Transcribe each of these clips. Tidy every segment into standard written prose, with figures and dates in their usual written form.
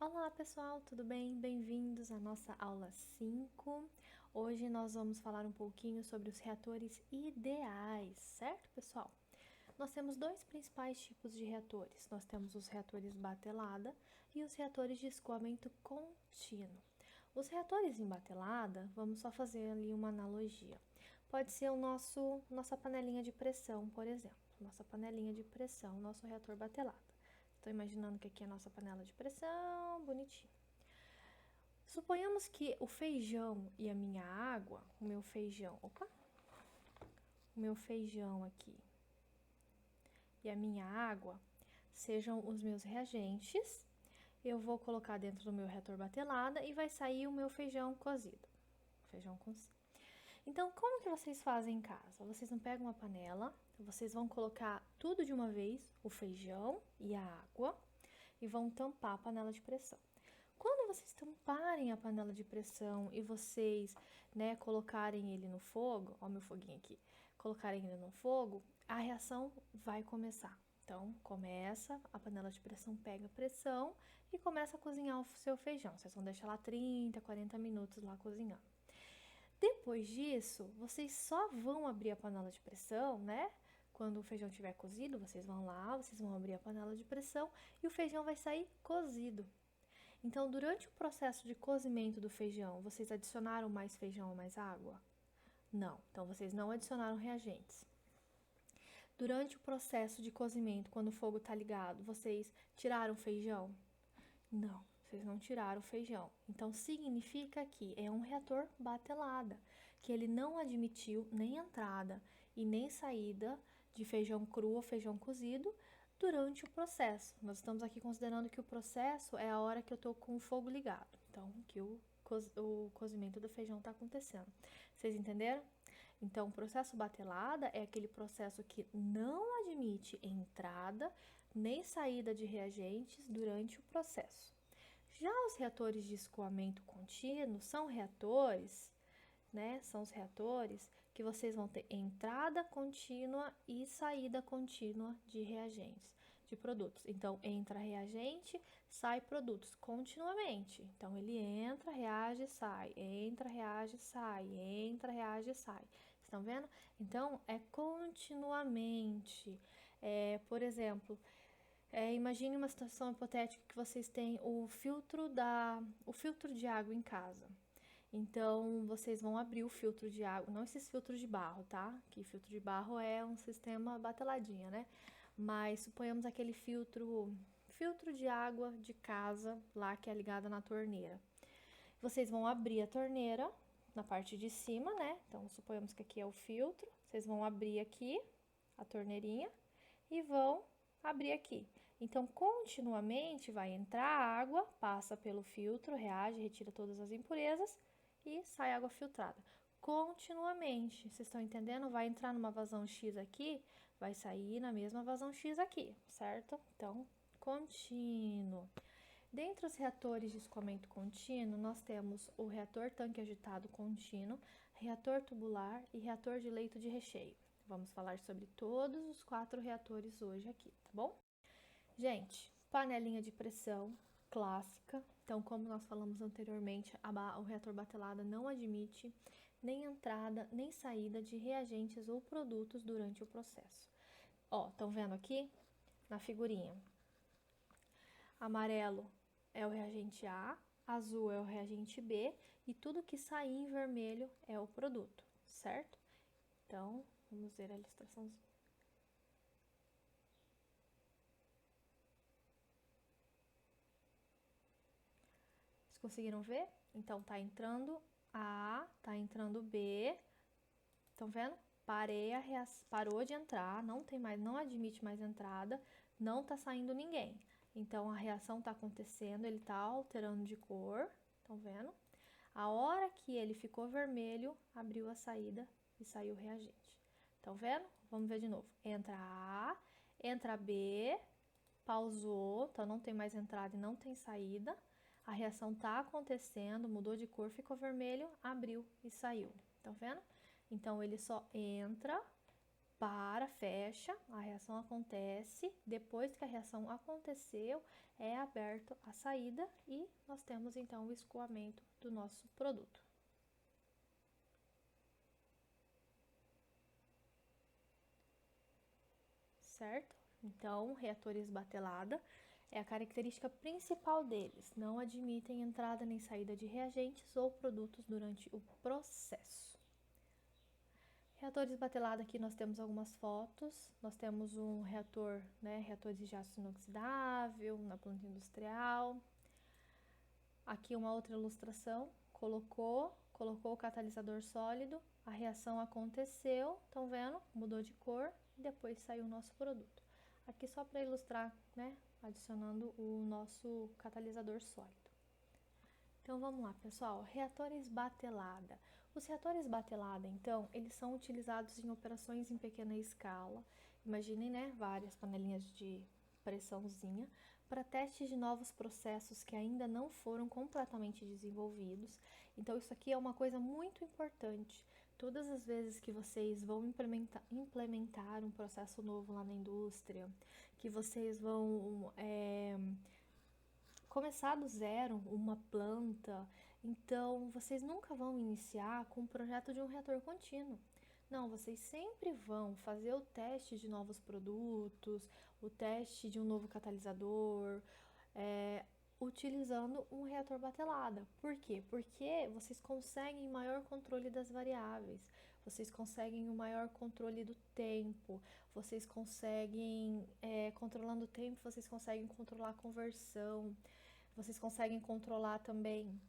Olá pessoal, tudo bem? Bem-vindos à nossa aula 5. Hoje nós vamos falar um pouquinho sobre os reatores ideais, certo pessoal? Nós temos dois principais tipos de reatores. Nós temos os reatores batelada e os reatores de escoamento contínuo. Os reatores em batelada, vamos só fazer ali uma analogia. Pode ser nossa panelinha de pressão, por exemplo. Nossa panelinha de pressão, nosso reator batelada. Estou imaginando que aqui é a nossa panela de pressão, bonitinho. Suponhamos que o feijão e a minha água, o meu feijão aqui e a minha água sejam os meus reagentes. Eu vou colocar dentro do meu reator batelada e vai sair o meu feijão cozido. Feijão cozido. Então, como que vocês fazem em casa? Vocês não pegam uma panela, vocês vão colocar tudo de uma vez, o feijão e a água, e vão tampar a panela de pressão. Quando vocês tamparem a panela de pressão e vocês, colocarem ele no fogo, ó meu foguinho aqui, colocarem ele no fogo, a reação vai começar. Então, começa, a panela de pressão pega a pressão e começa a cozinhar o seu feijão. Vocês vão deixar lá 30, 40 minutos lá cozinhando. Depois disso, vocês só vão abrir a panela de pressão, né? Quando o feijão estiver cozido, vocês vão lá, vocês vão abrir a panela de pressão e o feijão vai sair cozido. Então, durante o processo de cozimento do feijão, vocês adicionaram mais feijão ou mais água? Não. Então, vocês não adicionaram reagentes. Durante o processo de cozimento, quando o fogo está ligado, vocês tiraram feijão? Não, vocês não tiraram o feijão. Então, significa que é um reator batelada, que ele não admitiu nem entrada e nem saída de feijão cru ou feijão cozido durante o processo. Nós estamos aqui considerando que o processo é a hora que eu estou com o fogo ligado. Então, que o cozimento do feijão está acontecendo. Vocês entenderam? Então, o processo batelada é aquele processo que não admite entrada nem saída de reagentes durante o processo. Já os reatores de escoamento contínuo são reatores, são os reatores que vocês vão ter entrada contínua e saída contínua de reagentes, de produtos. Então, entra reagente, sai produtos continuamente. Então, ele entra, reage, sai, entra, reage, sai, entra, reage, sai. Estão vendo? Então, é continuamente. Por exemplo, imagine uma situação hipotética que vocês têm o filtro de água em casa. Então, vocês vão abrir o filtro de água, não esses filtros de barro, tá? Que filtro de barro é um sistema bateladinha, né? Mas suponhamos aquele filtro de água de casa, lá que é ligado na torneira. Vocês vão abrir a torneira na parte de cima, né? Então, suponhamos que aqui é o filtro. Vocês vão abrir aqui a torneirinha e vão abrir aqui. Então, continuamente vai entrar água, passa pelo filtro, reage, retira todas as impurezas e sai água filtrada. Continuamente, vocês estão entendendo? Vai entrar numa vazão X aqui, vai sair na mesma vazão X aqui, certo? Então, contínuo. Dentre os reatores de escoamento contínuo, nós temos o reator tanque agitado contínuo, reator tubular e reator de leito de recheio. Vamos falar sobre todos os 4 reatores hoje aqui, tá bom? Gente, panelinha de pressão clássica. Então, como nós falamos anteriormente, o reator batelada não admite nem entrada nem saída de reagentes ou produtos durante o processo. Ó, estão vendo aqui na figurinha? Amarelo é o reagente A, azul é o reagente B e tudo que sair em vermelho é o produto, certo? Então, vamos ver a ilustraçãozinha. Vocês conseguiram ver? Então, tá entrando A, tá entrando B. Estão vendo? Parou de entrar, não admite mais entrada, não tá saindo ninguém. Então, a reação tá acontecendo, ele tá alterando de cor, estão vendo? A hora que ele ficou vermelho, abriu a saída e saiu o reagente. Estão vendo? Vamos ver de novo. Entra A, entra B, pausou, então não tem mais entrada e não tem saída. A reação tá acontecendo, mudou de cor, ficou vermelho, abriu e saiu. Estão vendo? Então, ele só entra, fecha, a reação acontece, depois que a reação aconteceu, é aberto a saída e nós temos então o escoamento do nosso produto. Certo? Então, reatores batelada é a característica principal deles, não admitem entrada nem saída de reagentes ou produtos durante o processo. Reatores batelada, aqui nós temos algumas fotos, nós temos um reator, reatores de aço inoxidável na planta industrial. Aqui uma outra ilustração, colocou o catalisador sólido, a reação aconteceu, estão vendo? Mudou de cor e depois saiu o nosso produto. Aqui só para ilustrar, adicionando o nosso catalisador sólido. Então vamos lá, pessoal, reatores batelada. Os reatores batelada, então, eles são utilizados em operações em pequena escala. Imaginem, várias panelinhas de pressãozinha para testes de novos processos que ainda não foram completamente desenvolvidos. Então isso aqui é uma coisa muito importante. Todas as vezes que vocês vão implementar um processo novo lá na indústria, que vocês vão começar do zero uma planta, então vocês nunca vão iniciar com o projeto de um reator contínuo. Não, vocês sempre vão fazer o teste de novos produtos, o teste de um novo catalisador, utilizando um reator batelada. Por quê? Porque vocês conseguem maior controle das variáveis, vocês conseguem um maior controle do tempo, vocês conseguem, controlando o tempo, vocês conseguem controlar a conversão, vocês conseguem controlar também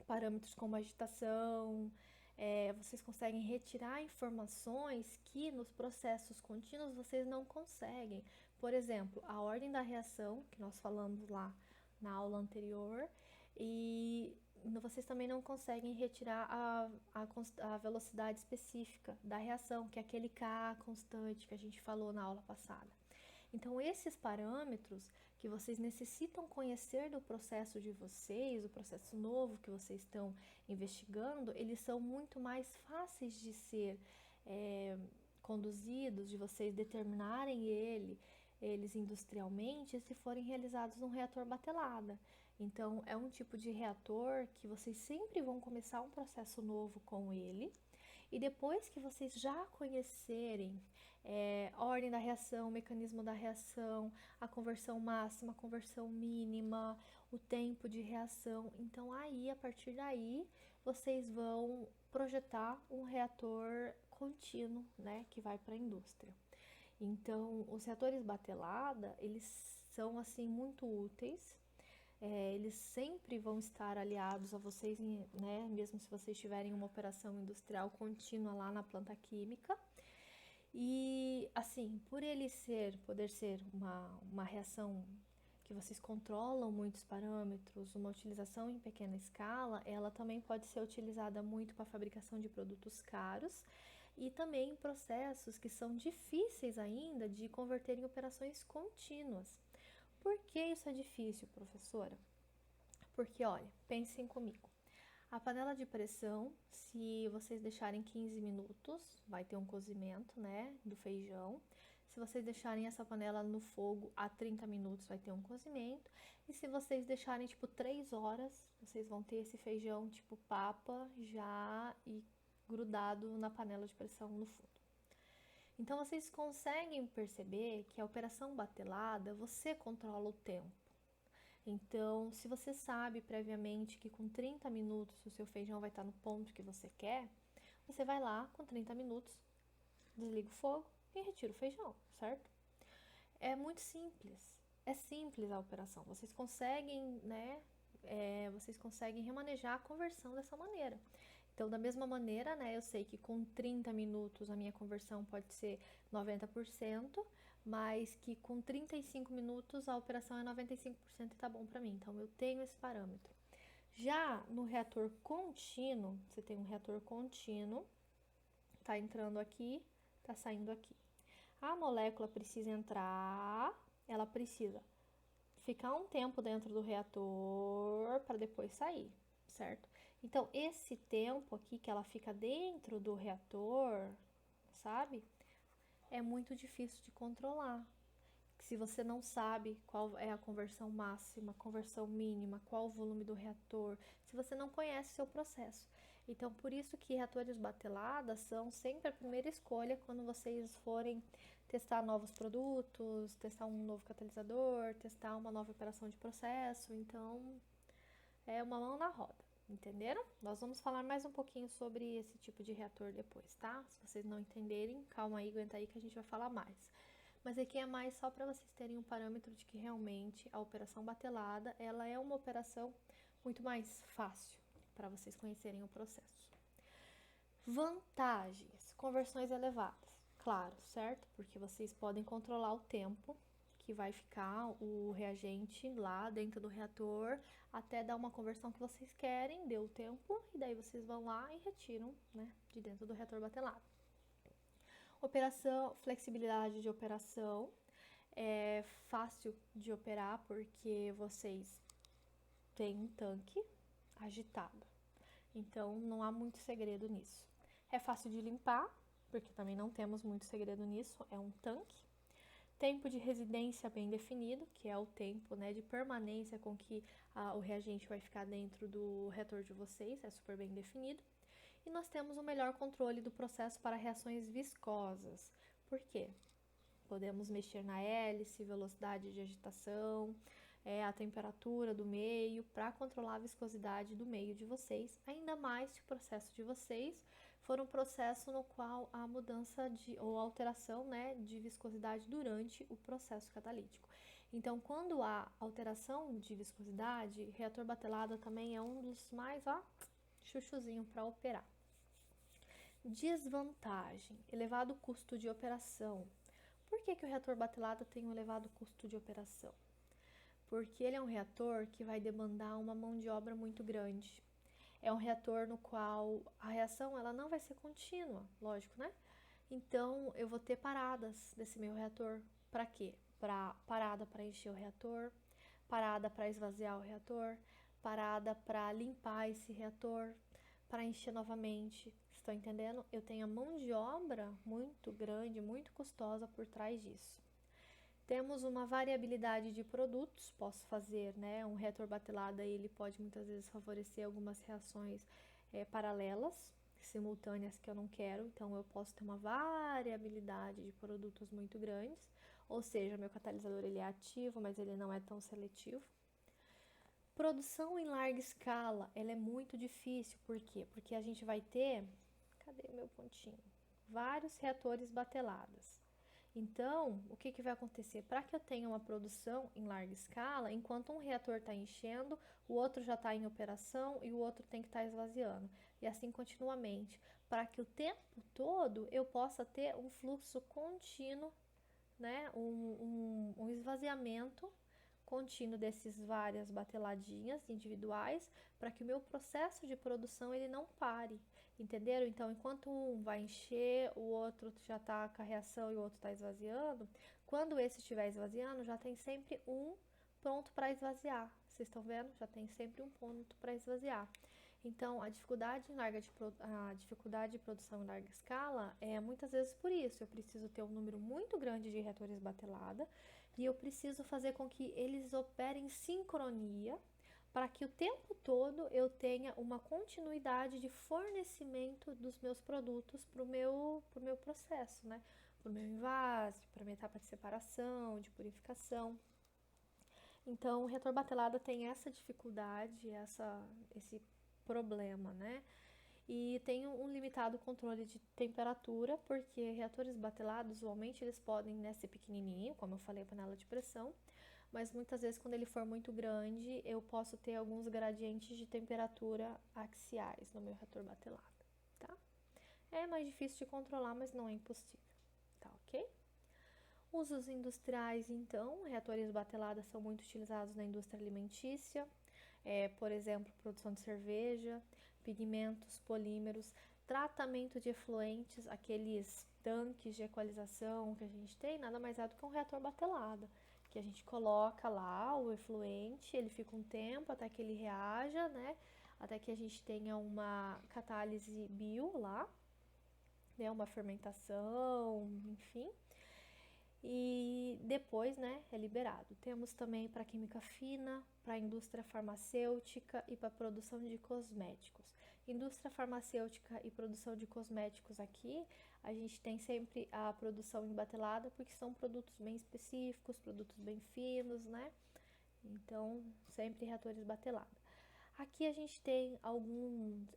parâmetros como agitação, vocês conseguem retirar informações que nos processos contínuos vocês não conseguem. Por exemplo, a ordem da reação, que nós falamos lá na aula anterior, e vocês também não conseguem retirar a velocidade específica da reação, que é aquele K constante que a gente falou na aula passada. Então, esses parâmetros que vocês necessitam conhecer do processo de vocês, o processo novo que vocês estão investigando, eles são muito mais fáceis de ser conduzidos, de vocês determinarem eles industrialmente, se forem realizados num reator batelada. Então, é um tipo de reator que vocês sempre vão começar um processo novo com ele, e depois que vocês já conhecerem a ordem da reação, o mecanismo da reação, a conversão máxima, a conversão mínima, o tempo de reação, então aí, a partir daí, vocês vão projetar um reator contínuo, que vai para a indústria. Então, os reatores batelada, eles são, assim, muito úteis. Eles sempre vão estar aliados a vocês, mesmo se vocês tiverem uma operação industrial contínua lá na planta química. E, assim, por ele poder ser uma reação que vocês controlam muitos parâmetros, uma utilização em pequena escala, ela também pode ser utilizada muito para a fabricação de produtos caros e também em processos que são difíceis ainda de converter em operações contínuas. Por que isso é difícil, professora? Porque, olha, pensem comigo. A panela de pressão, se vocês deixarem 15 minutos, vai ter um cozimento, do feijão. Se vocês deixarem essa panela no fogo a 30 minutos, vai ter um cozimento. E se vocês deixarem, 3 horas, vocês vão ter esse feijão, papa, já e grudado na panela de pressão no fundo. Então, vocês conseguem perceber que a operação batelada, você controla o tempo. Então, se você sabe previamente que com 30 minutos o seu feijão vai estar no ponto que você quer, você vai lá com 30 minutos, desliga o fogo e retira o feijão, certo? É muito simples, é simples a operação. Vocês conseguem, vocês conseguem remanejar a conversão dessa maneira. Então, da mesma maneira, eu sei que com 30 minutos a minha conversão pode ser 90%, mas que com 35 minutos a operação é 95% e tá bom para mim. Então, eu tenho esse parâmetro. Já no reator contínuo, você tem um reator contínuo, tá entrando aqui, tá saindo aqui. A molécula precisa entrar, ela precisa ficar um tempo dentro do reator para depois sair, certo? Então, esse tempo aqui que ela fica dentro do reator, sabe? é muito difícil de controlar. Se você não sabe qual é a conversão máxima, conversão mínima, qual o volume do reator, se você não conhece o seu processo. Então, por isso que reatores bateladas são sempre a primeira escolha quando vocês forem testar novos produtos, testar um novo catalisador, testar uma nova operação de processo. Então, é uma mão na roda, entenderam? Nós vamos falar mais um pouquinho sobre esse tipo de reator depois, tá? Se vocês não entenderem, calma aí, aguenta aí que a gente vai falar mais. Mas aqui é mais só para vocês terem um parâmetro de que realmente a operação batelada, ela é uma operação muito mais fácil para vocês conhecerem o processo. Vantagens: conversões elevadas, claro, certo? Porque vocês podem controlar o tempo que vai ficar o reagente lá dentro do reator até dar uma conversão que vocês querem, deu o tempo, e daí vocês vão lá e retiram, né, de dentro do reator batelado. Operação, flexibilidade de operação, é fácil de operar porque vocês têm um tanque agitado, então não há muito segredo nisso. É fácil de limpar, porque também não temos muito segredo nisso, é um tanque. Tempo de residência bem definido, que é o tempo, né, de permanência com que o reagente vai ficar dentro do reator de vocês, é super bem definido. E nós temos o melhor controle do processo para reações viscosas. Por quê? Podemos mexer na hélice, velocidade de agitação, a temperatura do meio, para controlar a viscosidade do meio de vocês, ainda mais se o processo de vocês for um processo no qual há mudança ou alteração, né, de viscosidade durante o processo catalítico. Então, quando há alteração de viscosidade, reator batelada também é um dos mais, chuchuzinho para operar. Desvantagem: elevado custo de operação. Por que o reator batelada tem um elevado custo de operação? Porque ele é um reator que vai demandar uma mão de obra muito grande. É um reator no qual a reação ela não vai ser contínua, lógico, né? Então, eu vou ter paradas desse meu reator. Para quê? Parada para encher o reator, parada para esvaziar o reator, parada para limpar esse reator, para encher novamente. Estão entendendo? Eu tenho a mão de obra muito grande, muito custosa por trás disso. Temos uma variabilidade de produtos, posso fazer, né, um reator batelada, ele pode muitas vezes favorecer algumas reações paralelas, simultâneas que eu não quero, então eu posso ter uma variabilidade de produtos muito grandes, ou seja, meu catalisador ele é ativo, mas ele não é tão seletivo. Produção em larga escala, ela é muito difícil, por quê? Porque a gente vai ter, cadê meu pontinho? Vários reatores bateladas. Então, o que vai acontecer? Para que eu tenha uma produção em larga escala, enquanto um reator está enchendo, o outro já está em operação e o outro tem que estar esvaziando. E assim continuamente, para que o tempo todo eu possa ter um fluxo contínuo, né? um esvaziamento contínuo desses várias bateladinhas individuais, para que o meu processo de produção ele não pare, entenderam? Então, enquanto um vai encher, o outro já está com a reação e o outro está esvaziando, quando esse estiver esvaziando, já tem sempre um pronto para esvaziar. Vocês estão vendo? Já tem sempre um ponto para esvaziar. Então, a dificuldade de produção em larga escala é muitas vezes por isso. Eu preciso ter um número muito grande de reatores batelada e eu preciso fazer com que eles operem em sincronia para que o tempo todo eu tenha uma continuidade de fornecimento dos meus produtos para o meu processo, né? Para o meu envase, para a minha etapa de separação, de purificação. Então, o reator batelada tem essa dificuldade, esse problema, né? E tem um limitado controle de temperatura, porque reatores batelados, usualmente, eles podem, né, ser pequenininho, como eu falei, a panela de pressão, mas muitas vezes, quando ele for muito grande, eu posso ter alguns gradientes de temperatura axiais no meu reator batelado, tá? É mais difícil de controlar, mas não é impossível, tá ok? Usos industriais, então, reatores bateladas são muito utilizados na indústria alimentícia, por exemplo, produção de cerveja, pigmentos, polímeros, tratamento de efluentes, aqueles tanques de equalização que a gente tem, nada mais é do que um reator batelada, que a gente coloca lá o efluente, ele fica um tempo até que ele reaja, né? Até que a gente tenha uma catálise bio lá, né, uma fermentação, enfim. E depois, né, é liberado. Temos também para química fina, para a indústria farmacêutica e para a produção de cosméticos. Indústria farmacêutica e produção de cosméticos aqui, a gente tem sempre a produção em batelada, porque são produtos bem específicos, produtos bem finos, né? Então, sempre reatores batelada. Aqui a gente tem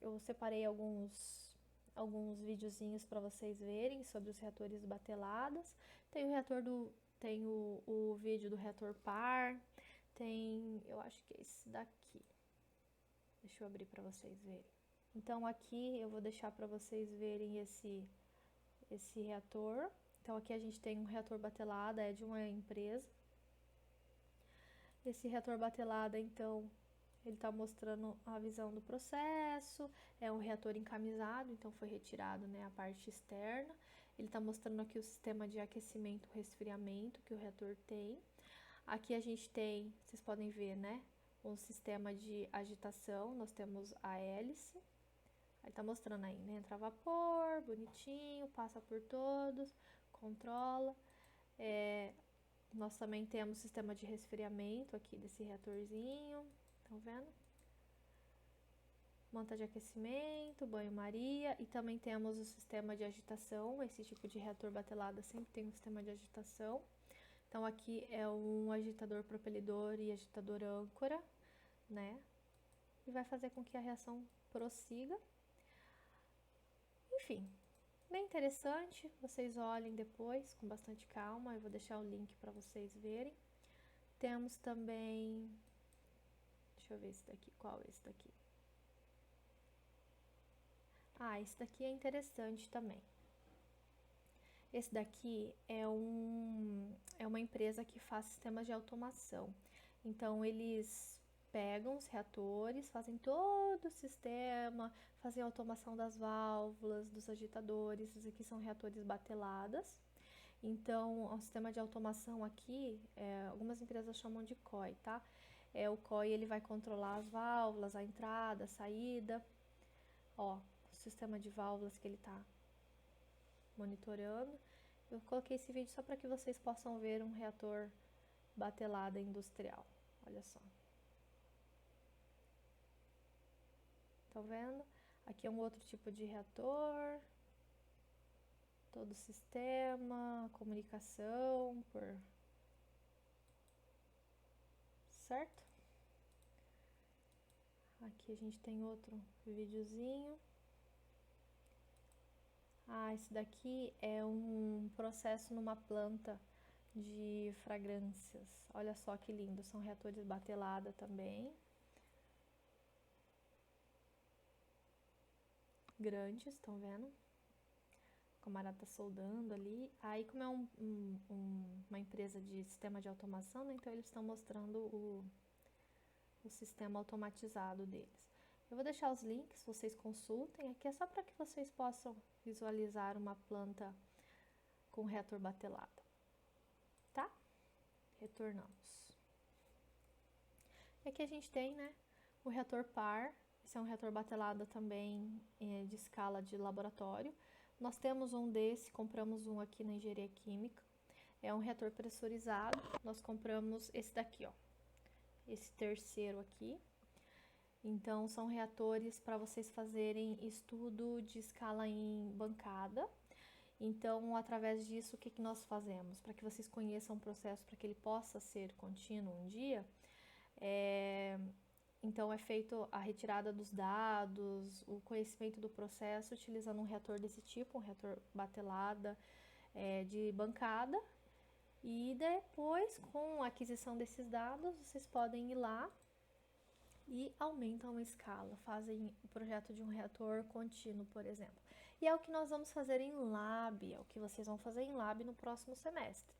eu separei alguns videozinhos para vocês verem sobre os reatores bateladas. Tem o vídeo do reator par, eu acho que é esse daqui. Deixa eu abrir para vocês verem. Então aqui eu vou deixar para vocês verem esse reator. Então aqui a gente tem um reator batelada, é de uma empresa. Esse reator batelada, então, ele está mostrando a visão do processo. É um reator encamisado, então foi retirado, né, a parte externa. Ele está mostrando aqui o sistema de aquecimento e resfriamento que o reator tem. Aqui a gente tem, vocês podem ver, né, um sistema de agitação. Nós temos a hélice. Aí tá mostrando aí, né, entra vapor, bonitinho, passa por todos, controla. Nós também temos o sistema de resfriamento aqui desse reatorzinho, estão vendo? Manta de aquecimento, banho-maria, e também temos o sistema de agitação. Esse tipo de reator batelada sempre tem um sistema de agitação. Então aqui é um agitador propelidor e agitador âncora, né? E vai fazer com que a reação prossiga. Enfim, bem interessante, vocês olhem depois com bastante calma, eu vou deixar o link para vocês verem. Temos também, deixa eu ver esse daqui, qual é esse daqui? Esse daqui é interessante também. Esse daqui é uma empresa que faz sistemas de automação. Então, eles pegam os reatores, fazem todo o sistema, fazem a automação das válvulas, dos agitadores. Esses aqui são reatores bateladas. Então, o sistema de automação aqui, algumas empresas chamam de COI, tá? O COI, ele vai controlar as válvulas, a entrada, a saída. Ó, o sistema de válvulas que ele tá monitorando. Eu coloquei esse vídeo só para que vocês possam ver um reator batelada industrial. Olha só. Tá vendo? Aqui é um outro tipo de reator. Todo o sistema, comunicação, certo? Aqui a gente tem outro videozinho. Esse daqui é um processo numa planta de fragrâncias. Olha só que lindo, são reatores batelada também. Grandes, estão vendo? O camarada tá soldando ali. Aí, como é uma empresa de sistema de automação, né, então eles estão mostrando o sistema automatizado deles. Eu vou deixar os links, vocês consultem. Aqui é só para que vocês possam visualizar uma planta com reator batelada, tá? Retornamos. E aqui a gente tem, né, o reator par. Esse é um reator batelada também de escala de laboratório. Nós temos um desse, compramos um aqui na engenharia química. É um reator pressurizado. Nós compramos esse daqui, ó. Esse terceiro aqui. Então, são reatores para vocês fazerem estudo de escala em bancada. Então, através disso, o que nós fazemos? Para que vocês conheçam o processo, para que ele possa ser contínuo um dia, então é feito a retirada dos dados, o conhecimento do processo, utilizando um reator desse tipo, um reator batelada de bancada. E depois, com a aquisição desses dados, vocês podem ir lá e aumentam a escala, fazem o projeto de um reator contínuo, por exemplo. E é o que nós vamos fazer em lab, é o que vocês vão fazer em lab no próximo semestre,